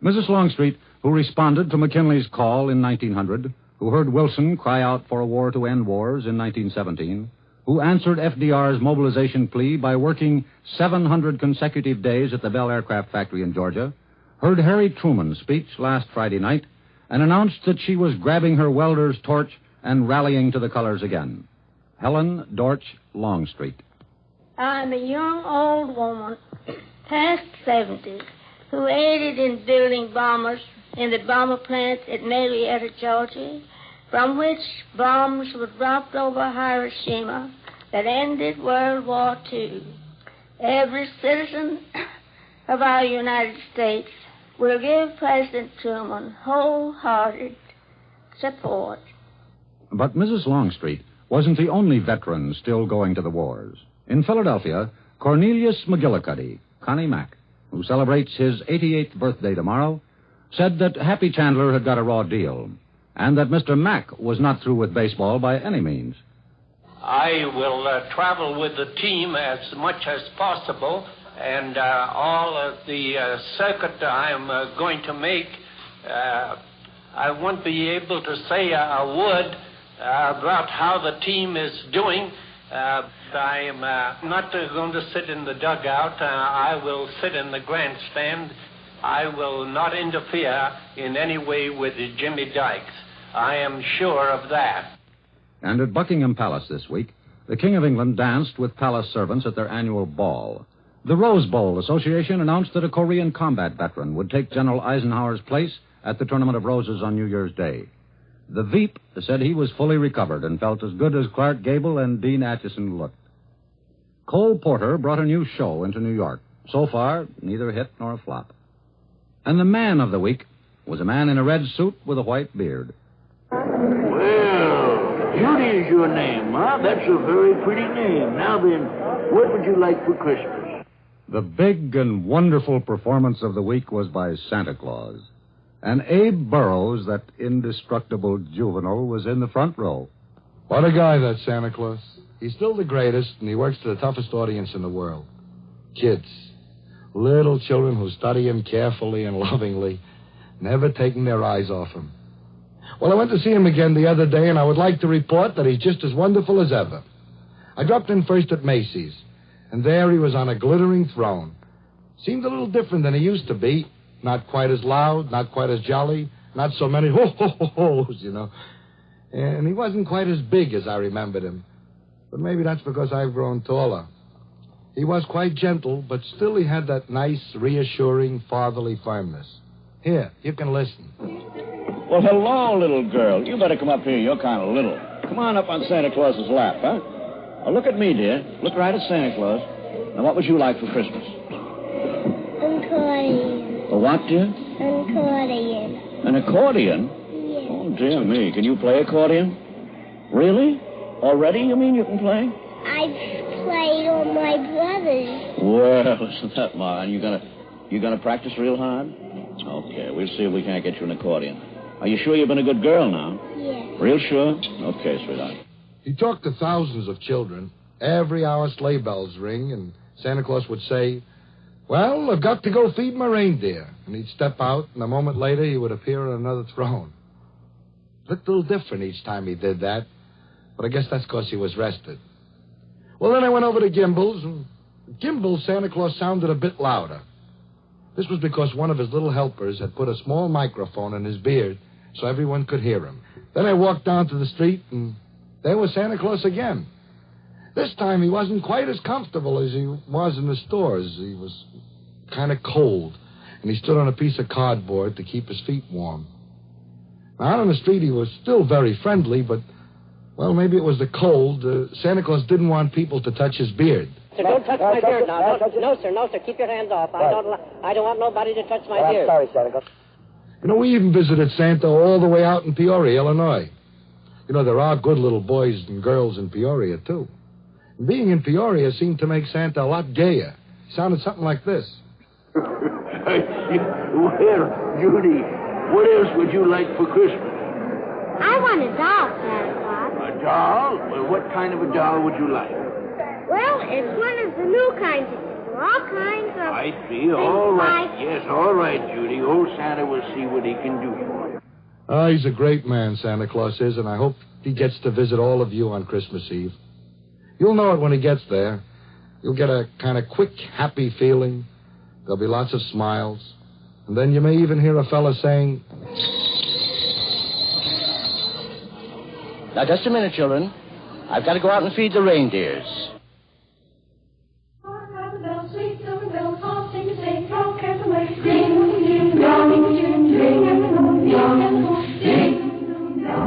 Mrs. Longstreet, who responded to McKinley's call in 1900, who heard Wilson cry out for a war to end wars in 1917, who answered FDR's mobilization plea by working 700 consecutive days at the Bell Aircraft Factory in Georgia, heard Harry Truman's speech last Friday night, and announced that she was grabbing her welder's torch and rallying to the colors again. Helen Dortch Longstreet. I'm a young old woman, past 70, who aided in building bombers in the bomber plant at Marietta, Georgia, from which bombs were dropped over Hiroshima that ended World War II. Every citizen of our United States will give President Truman wholehearted support. But Mrs. Longstreet wasn't the only veteran still going to the wars. In Philadelphia, Cornelius McGillicuddy, Connie Mack, who celebrates his 88th birthday tomorrow, said that Happy Chandler had got a raw deal, and that Mr. Mack was not through with baseball by any means. I will travel with the team as much as possible, and all of the circuit I'm going to make, I won't be able to say a word about how the team is doing. I'm not going to sit in the dugout. I will sit in the grandstand. I will not interfere in any way with Jimmy Dykes. I am sure of that. And at Buckingham Palace this week, the King of England danced with palace servants at their annual ball. The Rose Bowl Association announced that a Korean combat veteran would take General Eisenhower's place at the Tournament of Roses on New Year's Day. The Veep said he was fully recovered and felt as good as Clark Gable and Dean Acheson looked. Cole Porter brought a new show into New York. So far, neither a hit nor a flop. And the man of the week was a man in a red suit with a white beard. Well, Judy is your name, huh? That's a very pretty name. Now then, what would you like for Christmas? The big and wonderful performance of the week was by Santa Claus. And Abe Burrows, that indestructible juvenile, was in the front row. What a guy, that Santa Claus. He's still the greatest, and he works to the toughest audience in the world. Kids. Little children who study him carefully and lovingly, never taking their eyes off him. Well, I went to see him again the other day, and I would like to report that he's just as wonderful as ever. I dropped in first at Macy's, and there he was on a glittering throne. Seemed a little different than he used to be. Not quite as loud, not quite as jolly, not so many ho-ho-ho-hos, you know. And he wasn't quite as big as I remembered him. But maybe that's because I've grown taller. He was quite gentle, but still he had that nice, reassuring, fatherly firmness. Here, you can listen. Well, hello, little girl. You better come up here. You're kind of little. Come on up on Santa Claus's lap, huh? Now, look at me, dear. Look right at Santa Claus. Now, what would you like for Christmas? Toys. Oh, what, dear? An accordion. An accordion? Yes. Oh, dear me. Can you play accordion? Really? Already, you mean you can play? I've played on my brother's. Well, isn't that mine? You gonna practice real hard? Okay, we'll see if we can't get you an accordion. Are you sure you've been a good girl now? Yes. Real sure? Okay, sweetheart. He talked to thousands of children. Every hour sleigh bells ring, and Santa Claus would say, "Well, I've got to go feed my reindeer." And he'd step out, and a moment later he would appear on another throne. Looked a little different each time he did that, but I guess that's because he was rested. Well, then I went over to Gimbel's, and Gimbel's Santa Claus sounded a bit louder. This was because one of his little helpers had put a small microphone in his beard so everyone could hear him. Then I walked down to the street, and there was Santa Claus again. This time he wasn't quite as comfortable as he was in the stores. He was kind of cold, and he stood on a piece of cardboard to keep his feet warm. Now, out on the street he was still very friendly, but, well, maybe it was the cold. Santa Claus didn't want people to touch his beard. Sir, don't touch my beard now. No, sir. Keep your hands off. I don't want nobody to touch my beard. I'm sorry, Santa Claus. You know, we even visited Santa all the way out in Peoria, Illinois. You know, there are good little boys and girls in Peoria, too. And being in Peoria seemed to make Santa a lot gayer. He sounded something like this. Well, Judy, what else would you like for Christmas? I want a doll, Santa Claus. A doll? Well, what kind of a doll would you like? Well, it's one of the new kinds of things. All kinds of... I see. All right. Yes, all right, Judy. Old Santa will see what he can do for you. Oh, he's a great man, Santa Claus is, and I hope he gets to visit all of you on Christmas Eve. You'll know it when he gets there. You'll get a kind of quick, happy feeling. There'll be lots of smiles. And then you may even hear a fella saying... Now, just a minute, children. I've got to go out and feed the reindeers. The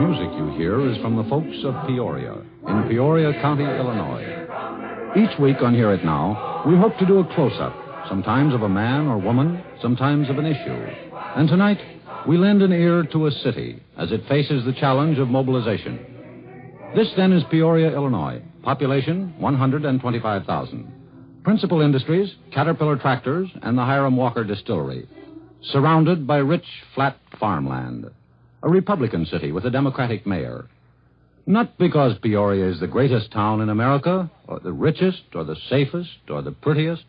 music you hear is from the folks of Peoria, in Peoria County, Illinois. Each week on Hear It Now, we hope to do a close-up, sometimes of a man or woman, sometimes of an issue. And tonight, we lend an ear to a city as it faces the challenge of mobilization. This, then, is Peoria, Illinois. Population, 125,000. Principal industries, Caterpillar Tractors and the Hiram Walker Distillery. Surrounded by rich, flat farmland. A Republican city with a Democratic mayor. Not because Peoria is the greatest town in America, or the richest, or the safest, or the prettiest.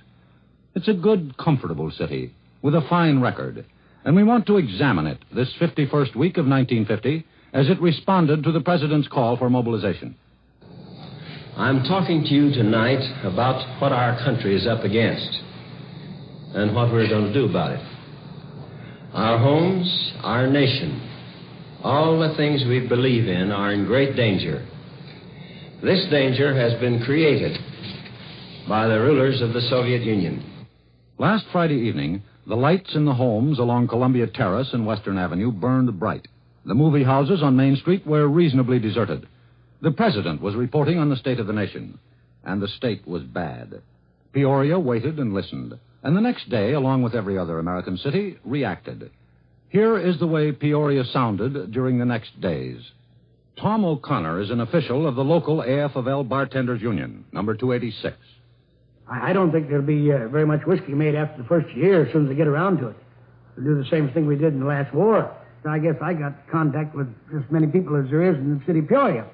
It's a good, comfortable city with a fine record. And we want to examine it this 51st week of 1950 as it responded to the president's call for mobilization. I'm talking to you tonight about what our country is up against and what we're going to do about it. Our homes, our nation, all the things we believe in are in great danger. This danger has been created by the rulers of the Soviet Union. Last Friday evening, the lights in the homes along Columbia Terrace and Western Avenue burned bright. The movie houses on Main Street were reasonably deserted. The president was reporting on the state of the nation, and the state was bad. Peoria waited and listened, and the next day, along with every other American city, reacted. Here is the way Peoria sounded during the next days. Tom O'Connor is an official of the local AF of L Bartenders Union, number 286. I don't think there'll be very much whiskey made after the first year as soon as they get around to it. We'll do the same thing we did in the last war. I guess I got contact with as many people as there is in the city of Peoria,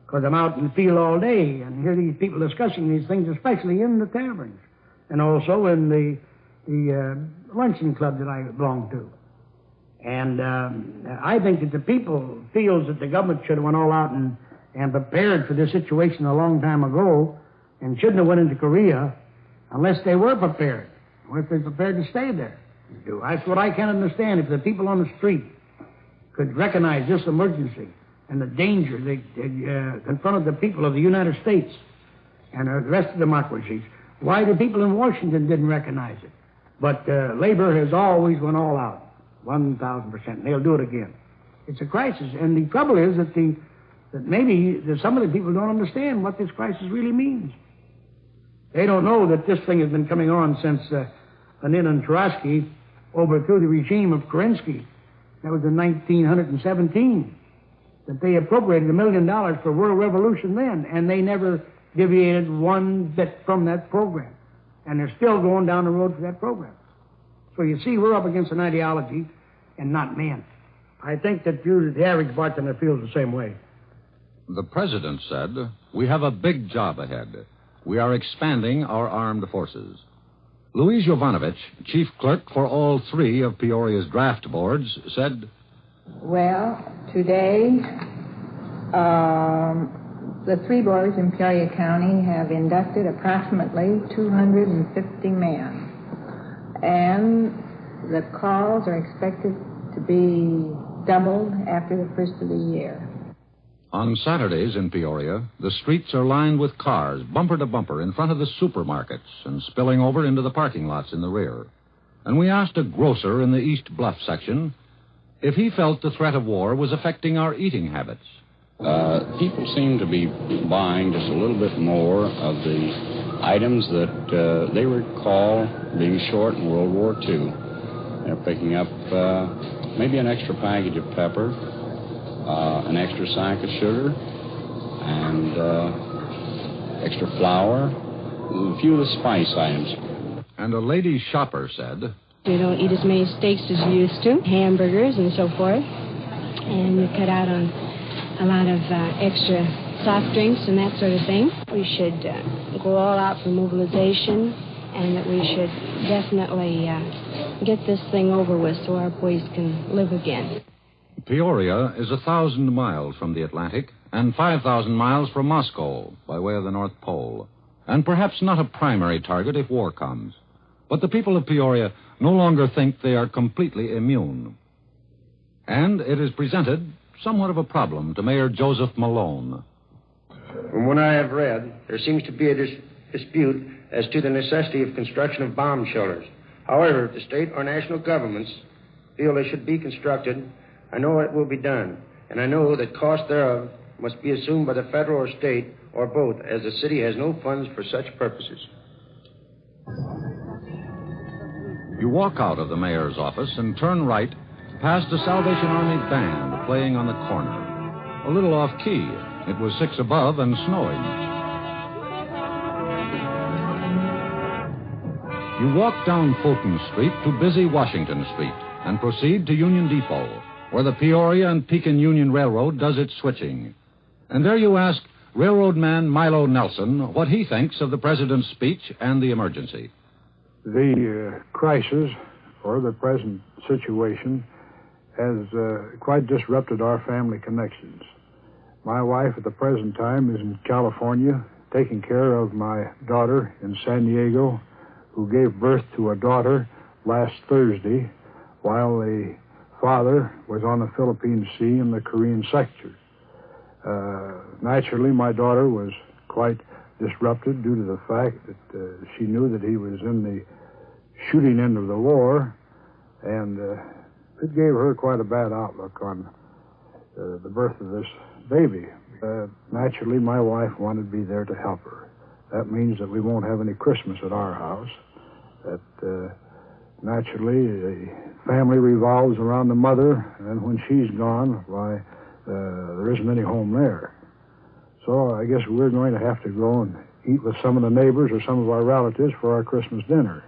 because I'm out in the field all day and hear these people discussing these things, especially in the taverns and also in the luncheon club that I belong to. And I think that the people feels that the government should have went all out and prepared for this situation a long time ago and shouldn't have went into Korea unless they were prepared, or if they're prepared to stay there. That's what I can't understand. If the people on the street could recognize this emergency and the danger that confronted the people of the United States and the rest of democracies, why the people in Washington didn't recognize it? But labor has always went all out, 1,000%, and they'll do it again. It's a crisis, and the trouble is that maybe some of the people don't understand what this crisis really means. They don't know that this thing has been coming on since Lenin and Trotsky overthrew the regime of Kerensky. That was in 1917. That they appropriated $1 million for world revolution then, and they never deviated one bit from that program. And they're still going down the road for that program. So you see, we're up against an ideology and not men. I think that the average bartender feels the same way. The president said, "We have a big job ahead. We are expanding our armed forces." Louis Jovanovich, chief clerk for all three of Peoria's draft boards, said, "Well, today, the three boards in Peoria County have inducted approximately 250 men. And the calls are expected to be doubled after the first of the year." On Saturdays in Peoria, the streets are lined with cars, bumper to bumper, in front of the supermarkets and spilling over into the parking lots in the rear. And we asked a grocer in the East Bluff section if he felt the threat of war was affecting our eating habits. People seem to be buying just a little bit more of the items that they recall being short in World War II. They're picking up maybe an extra package of pepper, an extra sack of sugar, and extra flour, a few of the spice items. And a lady shopper said, "You don't eat as many steaks as you used to, hamburgers and so forth, and you cut out on a lot of extra soft drinks and that sort of thing. We should go all out for mobilization, and that we should definitely get this thing over with so our boys can live again." Peoria is 1,000 miles from the Atlantic and 5,000 miles from Moscow by way of the North Pole, and perhaps not a primary target if war comes. But the people of Peoria no longer think they are completely immune. And it is presented somewhat of a problem to Mayor Joseph Malone. From what I have read, there seems to be a dispute as to the necessity of construction of bomb shelters. However, if the state or national governments feel they should be constructed, I know it will be done, and I know that cost thereof must be assumed by the federal or state, or both, as the city has no funds for such purposes. You walk out of the mayor's office and turn right past the Salvation Army band playing on the corner. A little off-key. It was 6 above and snowing. You walk down Fulton Street to busy Washington Street and proceed to Union Depot, where the Peoria and Pekin Union Railroad does its switching. And there you ask railroad man Milo Nelson what he thinks of the president's speech and the emergency. The crisis, or the present situation, has quite disrupted our family connections. My wife at the present time is in California, taking care of my daughter in San Diego, who gave birth to a daughter last Thursday, while the father was on the Philippine Sea in the Korean sector. Naturally, my daughter was quite disrupted due to the fact that she knew that he was in the shooting end of the war, and it gave her quite a bad outlook on the birth of this baby. Naturally, my wife wanted to be there to help her. That means that we won't have any Christmas at our house. That naturally, the family revolves around the mother, and when she's gone, why, there isn't any home there. So I guess we're going to have to go and eat with some of the neighbors or some of our relatives for our Christmas dinner.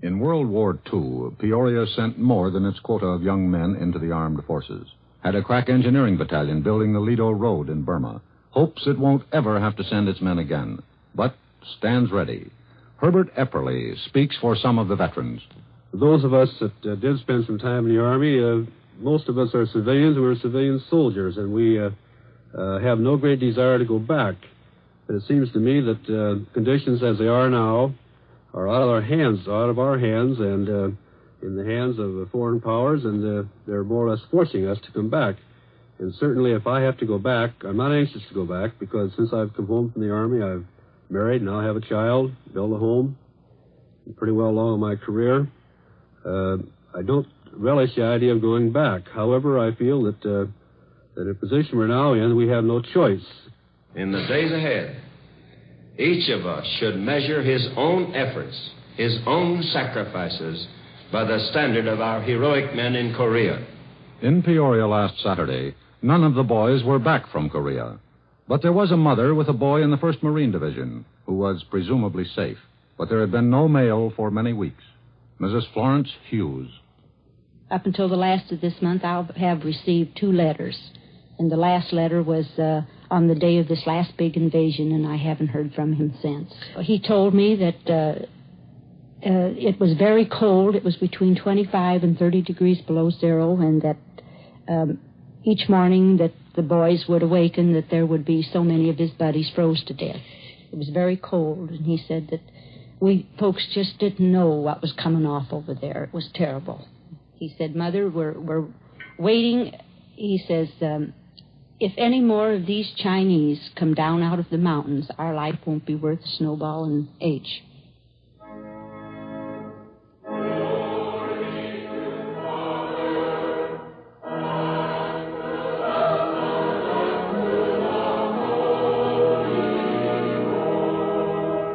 In World War II, Peoria sent more than its quota of young men into the armed forces. Had a crack engineering battalion building the Lido Road in Burma. Hopes it won't ever have to send its men again, but stands ready. Herbert Epperly speaks for some of the veterans. Those of us that did spend some time in the Army, most of us are civilians. We're civilian soldiers, and we have no great desire to go back. But it seems to me that conditions as they are now are out of our hands, and in the hands of foreign powers, and they're more or less forcing us to come back. And certainly if I have to go back, I'm not anxious to go back, because since I've come home from the Army, I've married, now I have a child, built a home, I'm pretty well along in my career. I don't relish the idea of going back. However, I feel that the position we're now in, we have no choice. In the days ahead, each of us should measure his own efforts, his own sacrifices, by the standard of our heroic men in Korea. In Peoria last Saturday, none of the boys were back from Korea. But there was a mother with a boy in the 1st Marine Division who was presumably safe. But there had been no mail for many weeks. Mrs. Florence Hughes. Up until the last of this month, I have received 2 letters. And the last letter was on the day of this last big invasion, and I haven't heard from him since. He told me that it was very cold. It was between 25 and 30 degrees below zero, and that each morning that the boys would awaken, that there would be so many of his buddies froze to death. It was very cold, and he said that we folks just didn't know what was coming off over there. It was terrible. He said, Mother, we're waiting. He says, if any more of these Chinese come down out of the mountains, our life won't be worth a snowball and H.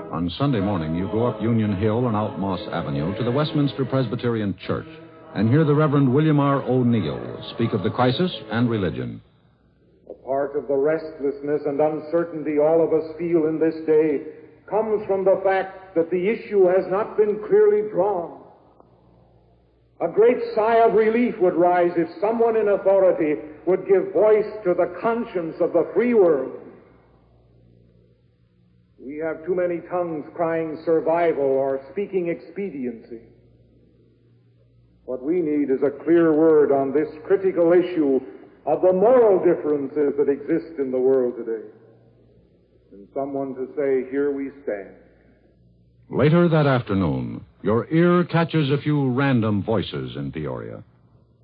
On Sunday morning, you go up Union Hill and out Moss Avenue to the Westminster Presbyterian Church and hear the Reverend William R. O'Neill speak of the crisis and religion. A part of the restlessness and uncertainty all of us feel in this day comes from the fact that the issue has not been clearly drawn. A great sigh of relief would rise if someone in authority would give voice to the conscience of the free world. We have too many tongues crying survival or speaking expediency. What we need is a clear word on this critical issue of the moral differences that exist in the world today. And someone to say, here we stand. Later that afternoon, your ear catches a few random voices in Peoria.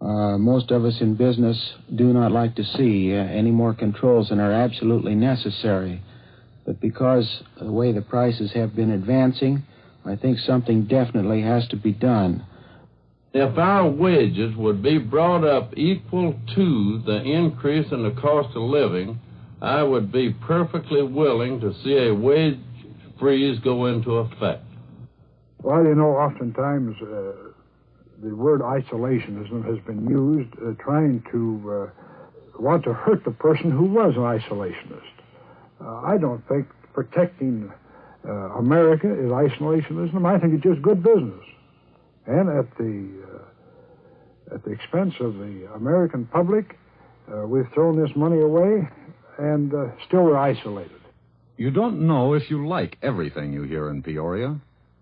Most of us in business do not like to see any more controls than are absolutely necessary. But because of the way the prices have been advancing, I think something definitely has to be done. If our wages would be brought up equal to the increase in the cost of living, I would be perfectly willing to see a wage freeze go into effect. Well, you know, oftentimes the word isolationism has been used trying to want to hurt the person who was an isolationist. I don't think protecting America is isolationism. I think it's just good business. And at the expense of the American public, we've thrown this money away, and still we're isolated. You don't know if you like everything you hear in Peoria.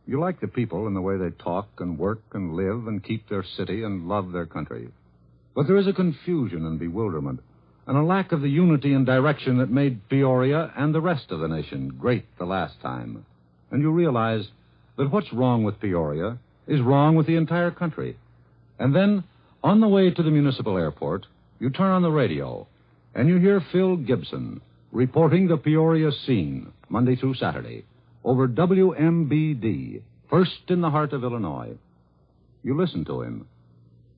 You like the people and the way they talk and work and live and keep their city and love their country. But there is a confusion and bewilderment and a lack of the unity and direction that made Peoria and the rest of the nation great the last time. And you realize that what's wrong with Peoria is wrong with the entire country. And then, on the way to the municipal airport, you turn on the radio, and you hear Phil Gibson reporting the Peoria scene, Monday through Saturday, over WMBD, first in the heart of Illinois. You listen to him.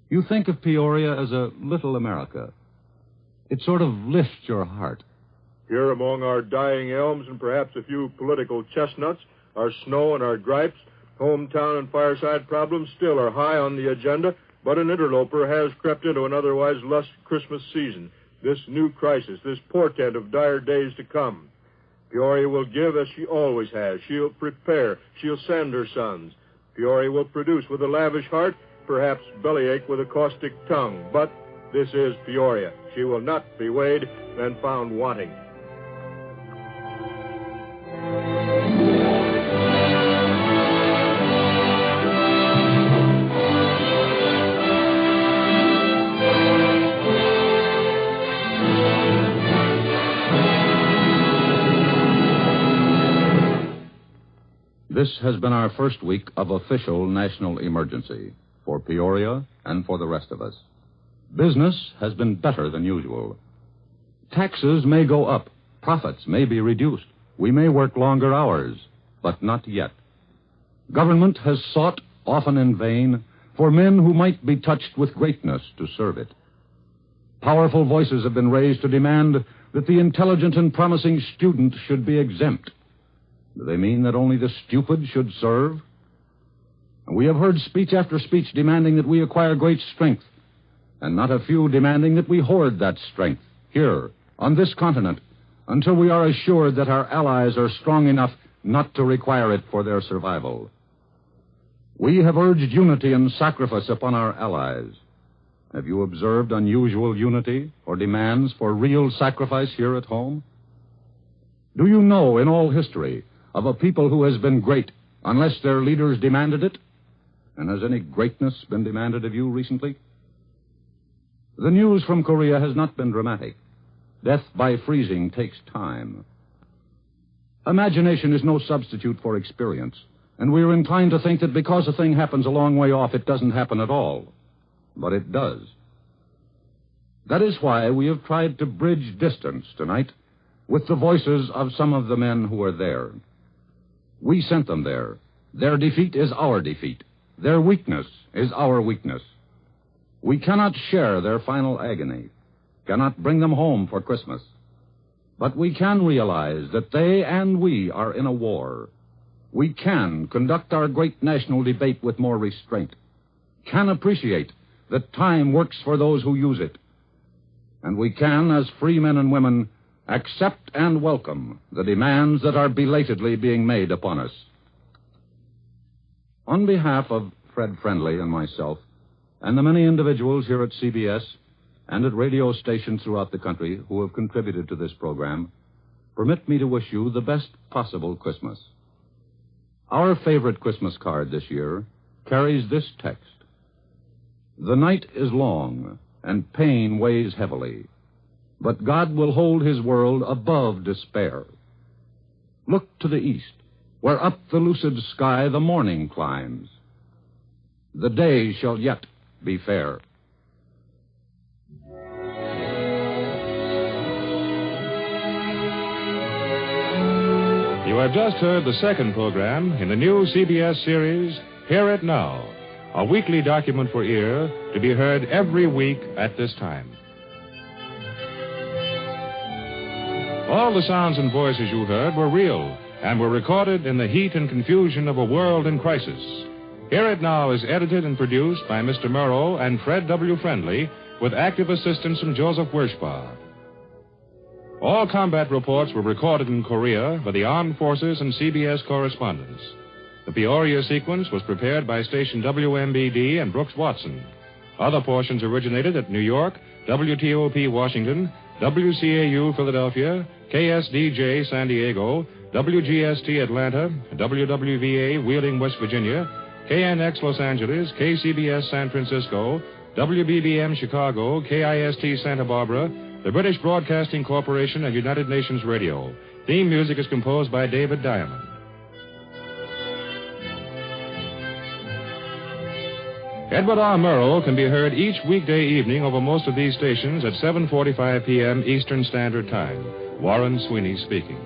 You think of Peoria as a little America. It sort of lifts your heart. Here among our dying elms and perhaps a few political chestnuts, our snow and our gripes, hometown and fireside problems still are high on the agenda, but an interloper has crept into an otherwise lush Christmas season. This new crisis, this portent of dire days to come. Peoria will give as she always has. She'll prepare. She'll send her sons. Peoria will produce with a lavish heart, perhaps bellyache with a caustic tongue. But this is Peoria. She will not be weighed and found wanting. This has been our first week of official national emergency for Peoria and for the rest of us. Business has been better than usual. Taxes may go up. Profits may be reduced. We may work longer hours, but not yet. Government has sought, often in vain, for men who might be touched with greatness to serve it. Powerful voices have been raised to demand that the intelligent and promising student should be exempt. Do they mean that only the stupid should serve? We have heard speech after speech demanding that we acquire great strength, and not a few demanding that we hoard that strength here, on this continent, until we are assured that our allies are strong enough not to require it for their survival. We have urged unity and sacrifice upon our allies. Have you observed unusual unity or demands for real sacrifice here at home? Do you know in all history of a people who has been great unless their leaders demanded it? And has any greatness been demanded of you recently? The news from Korea has not been dramatic. Death by freezing takes time. Imagination is no substitute for experience, and we are inclined to think that because a thing happens a long way off, it doesn't happen at all. But it does. That is why we have tried to bridge distance tonight with the voices of some of the men who are there. We sent them there. Their defeat is our defeat. Their weakness is our weakness. We cannot share their final agony, cannot bring them home for Christmas. But we can realize that they and we are in a war. We can conduct our great national debate with more restraint, can appreciate that time works for those who use it. And we can, as free men and women, accept and welcome the demands that are belatedly being made upon us. On behalf of Fred Friendly and myself, and the many individuals here at CBS and at radio stations throughout the country who have contributed to this program, permit me to wish you the best possible Christmas. Our favorite Christmas card this year carries this text: "The night is long, and pain weighs heavily, but God will hold his world above despair. Look to the east, where up the lucid sky the morning climbs. The day shall yet be fair." You have just heard the second program in the new CBS series, Hear It Now, a weekly document for ear to be heard every week at this time. All the sounds and voices you heard were real and were recorded in the heat and confusion of a world in crisis. Hear It Now is edited and produced by Mr. Murrow and Fred W. Friendly, with active assistance from Joseph Wirschbar. All combat reports were recorded in Korea by the Armed Forces and CBS correspondents. The Peoria sequence was prepared by station WMBD and Brooks Watson. Other portions originated at New York, WTOP Washington, WCAU Philadelphia, KSDJ San Diego, WGST Atlanta, WWVA Wheeling, West Virginia, KNX Los Angeles, KCBS San Francisco, WBBM Chicago, KIST Santa Barbara, the British Broadcasting Corporation, and United Nations Radio. Theme music is composed by David Diamond. Edward R. Murrow can be heard each weekday evening over most of these stations at 7:45 p.m. Eastern Standard Time. Warren Sweeney speaking.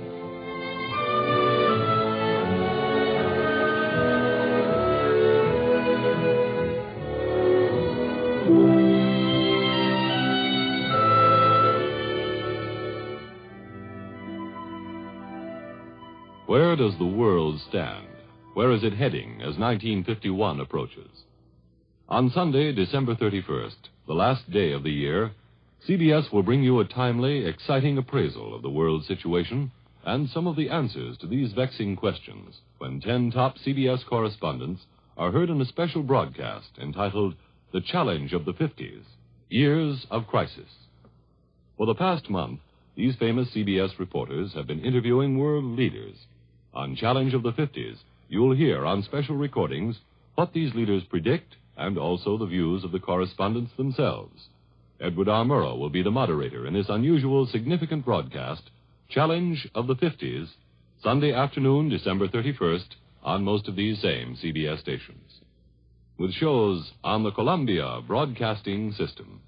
Where does the world stand? Where is it heading as 1951 approaches? On Sunday, December 31st, the last day of the year, CBS will bring you a timely, exciting appraisal of the world situation and some of the answers to these vexing questions when 10 top CBS correspondents are heard in a special broadcast entitled The Challenge of the 50s, Years of Crisis. For the past month, these famous CBS reporters have been interviewing world leaders. On Challenge of the 50s, you'll hear on special recordings what these leaders predict and also the views of the correspondents themselves. Edward R. Murrow will be the moderator in this unusual, significant broadcast, Challenge of the 50s, Sunday afternoon, December 31st, on most of these same CBS stations. With shows on the Columbia Broadcasting System.